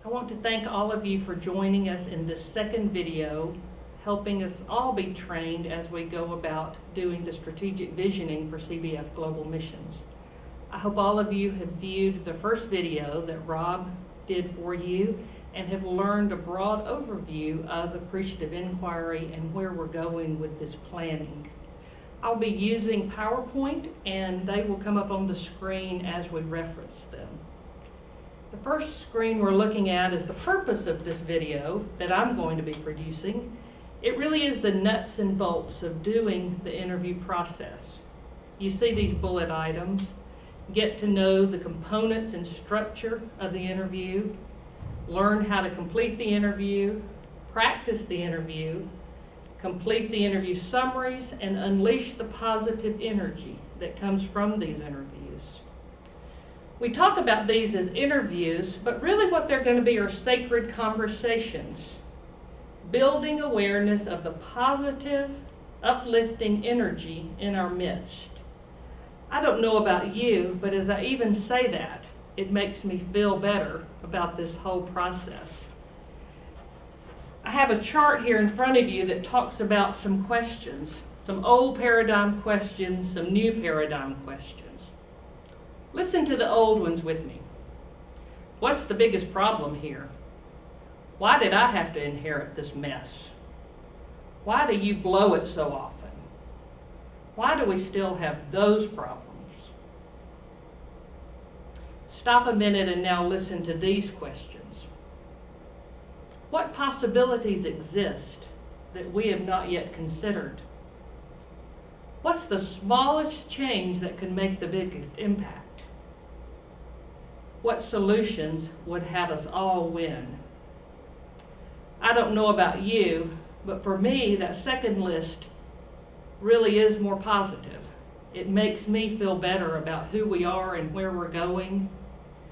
I want to thank all of you for joining us in this second video, helping us all be trained as we go about doing the strategic visioning for CBF Global Missions. I hope all of you have viewed the first video that Rob did for you and have learned a broad overview of appreciative inquiry and where we're going with this planning. I'll be using PowerPoint and they will come up on the screen as we reference them. The first screen we're looking at is the purpose of this video that I'm going to be producing. It really is the nuts and bolts of doing the interview process. You see these bullet items. Get to know the components and structure of the interview, learn how to complete the interview, practice the interview, complete the interview summaries, and unleash the positive energy that comes from these interviews. We talk about these as interviews, but really what they're going to be are sacred conversations, building awareness of the positive, uplifting energy in our midst. I don't know about you, but as I even say that, it makes me feel better about this whole process. I have a chart here in front of you that talks about some questions, some old paradigm questions, some new paradigm questions. Listen to the old ones with me. What's the biggest problem here? Why did I have to inherit this mess? Why do you blow it so often? Why do we still have those problems? Stop a minute and now listen to these questions. What possibilities exist that we have not yet considered? What's the smallest change that can make the biggest impact? What solutions would have us all win? I don't know about you, but for me, that second list really is more positive. It makes me feel better about who we are and where we're going.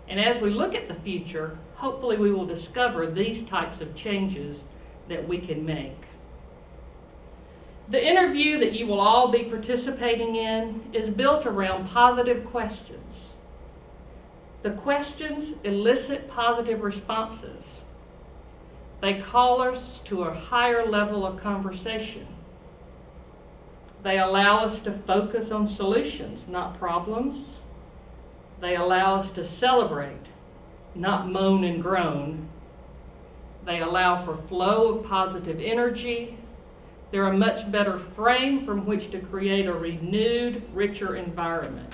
And as we look at the future, hopefully we will discover these types of changes that we can make. The interview that you will all be participating in is built around positive questions. The questions elicit positive responses. They call us to a higher level of conversation. They allow us to focus on solutions, not problems. They allow us to celebrate, not moan and groan. They allow for flow of positive energy. They're a much better frame from which to create a renewed, richer environment.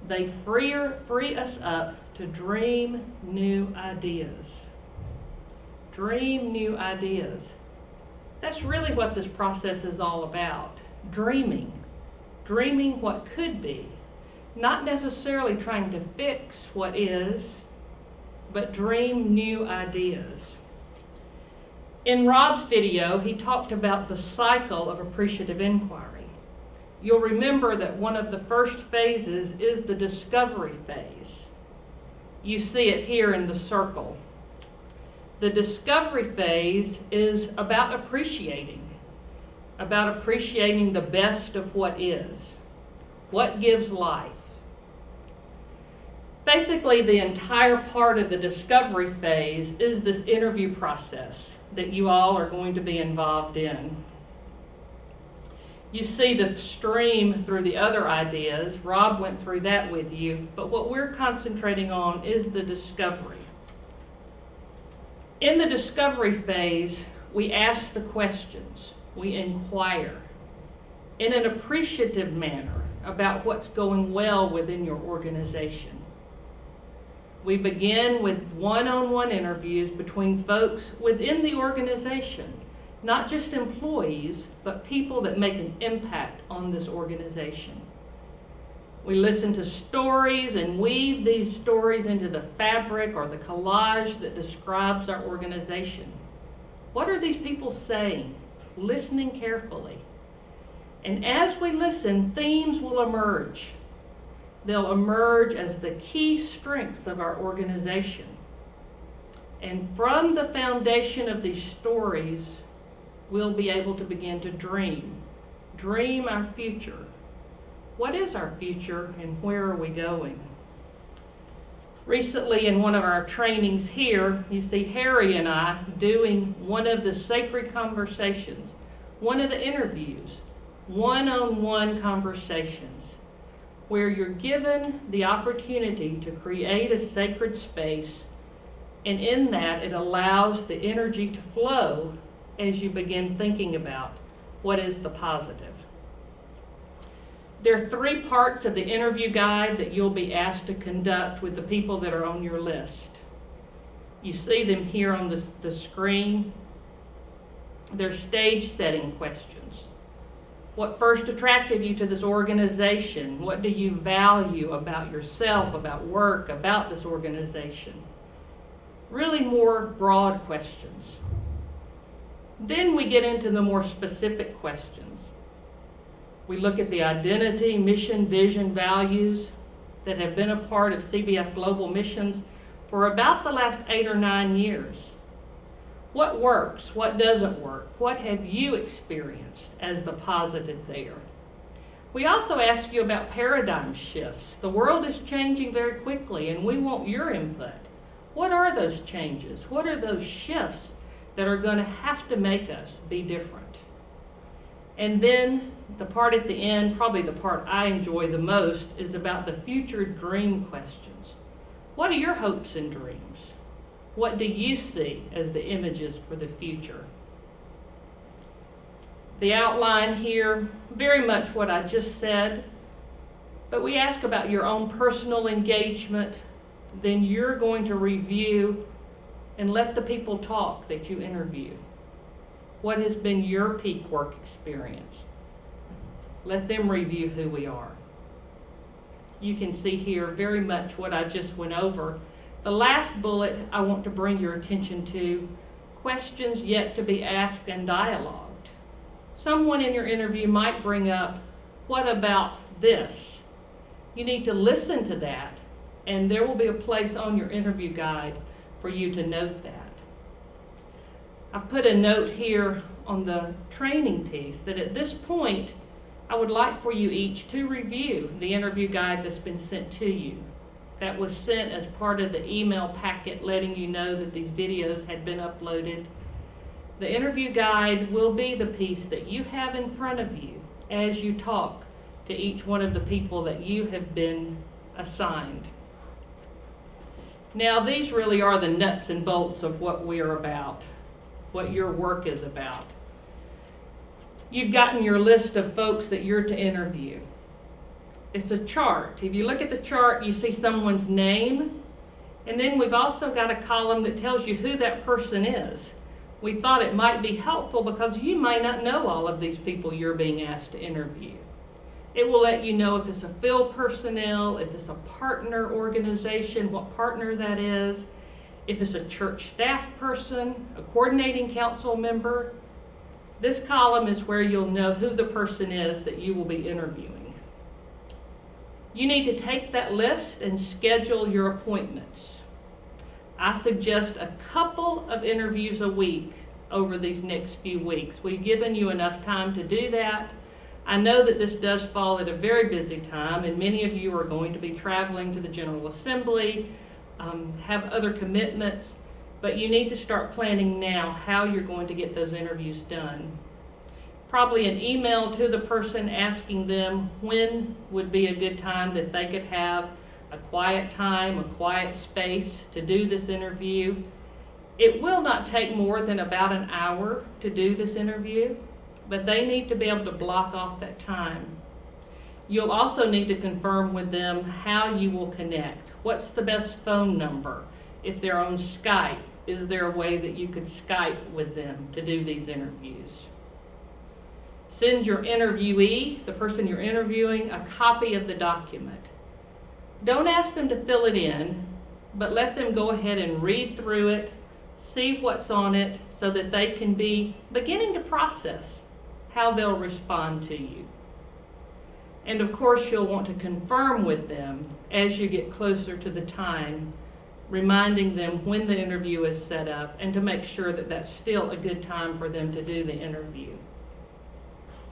They free us up to dream new ideas. Dream new ideas. That's really what this process is all about. Dreaming. Dreaming what could be. Not necessarily trying to fix what is, but dream new ideas. In Rob's video, he talked about the cycle of appreciative inquiry. You'll remember that one of the first phases is the discovery phase. You see it here in the circle. The discovery phase is about appreciating the best of what is, what gives life. Basically, the entire part of the discovery phase is this interview process that you all are going to be involved in. You see the stream through the other ideas. Rob went through that with you, but what we're concentrating on is the discovery. In the discovery phase, we ask the questions, we inquire in an appreciative manner about what's going well within your organization. We begin with one-on-one interviews between folks within the organization, not just employees, but people that make an impact on this organization. We listen to stories and weave these stories into the fabric or the collage that describes our organization. What are these people saying? Listening carefully. And as we listen, themes will emerge. They'll emerge as the key strengths of our organization. And from the foundation of these stories, we'll be able to begin to dream our future. What is our future and where are we going? Recently in one of our trainings here, you see Harry and I doing one of the sacred conversations, one of the interviews, one-on-one conversations, where you're given the opportunity to create a sacred space, and in that it allows the energy to flow as you begin thinking about what is the positive. There are 3 parts of the interview guide that you'll be asked to conduct with the people that are on your list. You see them here on the screen. They're stage setting questions. What first attracted you to this organization? What do you value about yourself, about work, about this organization? Really more broad questions. Then we get into the more specific questions. We look at the identity, mission, vision, values that have been a part of CBF Global Missions for about the last 8 or 9 years. What works? What doesn't work? What have you experienced as the positive there? We also ask you about paradigm shifts. The world is changing very quickly, and we want your input. What are those changes? What are those shifts that are going to have to make us be different? And then the part at the end, probably the part I enjoy the most, is about the future dream questions. What are your hopes and dreams? What do you see as the images for the future? The outline here, very much what I just said, but we ask about your own personal engagement. Then you're going to review and let the people talk that you interview. What has been your peak work experience? Let them review who we are. You can see here very much what I just went over. The last bullet I want to bring your attention to, questions yet to be asked and dialogued. Someone in your interview might bring up, what about this? You need to listen to that, and there will be a place on your interview guide for you to note that. I've put a note here on the training piece that at this point, I would like for you each to review the interview guide that's been sent to you. That was sent as part of the email packet letting you know that these videos had been uploaded. The interview guide will be the piece that you have in front of you as you talk to each one of the people that you have been assigned. Now, these really are the nuts and bolts of what we are about, what your work is about. You've gotten your list of folks that you're to interview. It's a chart. If you look at the chart, you see someone's name, and then we've also got a column that tells you who that person is. We thought it might be helpful because you might not know all of these people you're being asked to interview. It will let you know if it's a field personnel, if it's a partner organization, what partner that is, if it's a church staff person, a coordinating council member. This column is where you'll know who the person is that you will be interviewing. You need to take that list and schedule your appointments. I suggest a couple of interviews a week over these next few weeks. We've given you enough time to do that. I know that this does fall at a very busy time, and many of you are going to be traveling to the General Assembly, have other commitments, but you need to start planning now how you're going to get those interviews done. Probably an email to the person asking them when would be a good time that they could have a quiet time, a quiet space to do this interview. It will not take more than about an hour to do this interview, but they need to be able to block off that time. You'll also need to confirm with them how you will connect. What's the best phone number? If they're on Skype, is there a way that you could Skype with them to do these interviews? Send your interviewee, the person you're interviewing, a copy of the document. Don't ask them to fill it in, but let them go ahead and read through it, see what's on it, so that they can be beginning to process how they'll respond to you. And of course, you'll want to confirm with them as you get closer to the time, reminding them when the interview is set up and to make sure that that's still a good time for them to do the interview.